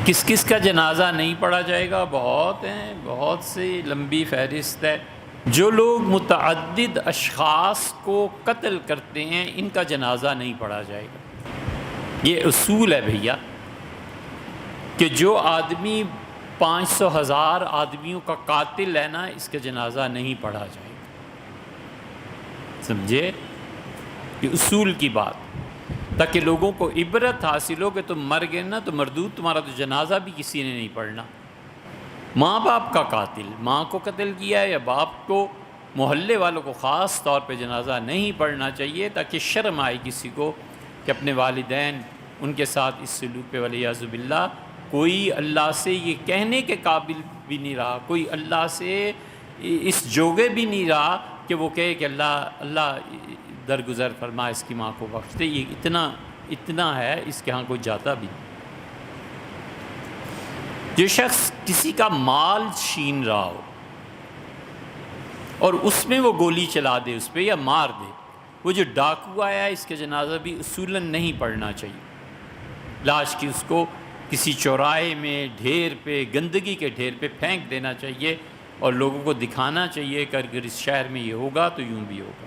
کس کس کا جنازہ نہیں پڑھا جائے گا؟ بہت ہیں، بہت سی لمبی فہرست ہے۔ جو لوگ متعدد اشخاص کو قتل کرتے ہیں ان کا جنازہ نہیں پڑھا جائے گا۔ یہ اصول ہے بھیا کہ جو آدمی 500 1000 آدمیوں کا قاتل ہے نا، اس کا جنازہ نہیں پڑھا جائے گا۔ سمجھے؟ یہ اصول کی بات، تاکہ لوگوں کو عبرت حاصل ہو کہ تم مر گئے نا تو مردود تمہارا تو جنازہ بھی کسی نے نہیں پڑھنا۔ ماں باپ کا قاتل، ماں کو قتل کیا ہے یا باپ کو، محلے والوں کو خاص طور پہ جنازہ نہیں پڑھنا چاہیے، تاکہ شرم آئے کسی کو کہ اپنے والدین ان کے ساتھ اس سلوک پہ والعیاذ باللہ۔ کوئی اللہ سے یہ کہنے کے قابل بھی نہیں رہا، کوئی اللہ سے اس جوگے بھی نہیں رہا کہ وہ کہے کہ اللہ درگزر فرما، اس کی ماں کو بخش دے۔ یہ اتنا ہے، اس کے ہاں کوئی جاتا بھی نہیں۔ جو شخص کسی کا مال چھین رہا ہو اور اس میں وہ گولی چلا دے اس پہ یا مار دے، وہ جو ڈاکو آیا ہے، اس کے جنازہ بھی اصولاً نہیں پڑھنا چاہیے۔ لاش کی اس کو کسی چوراہے میں، ڈھیر پہ، گندگی کے ڈھیر پہ پھینک دینا چاہیے اور لوگوں کو دکھانا چاہیے کہ اگر اس شہر میں یہ ہوگا تو یوں بھی ہوگا۔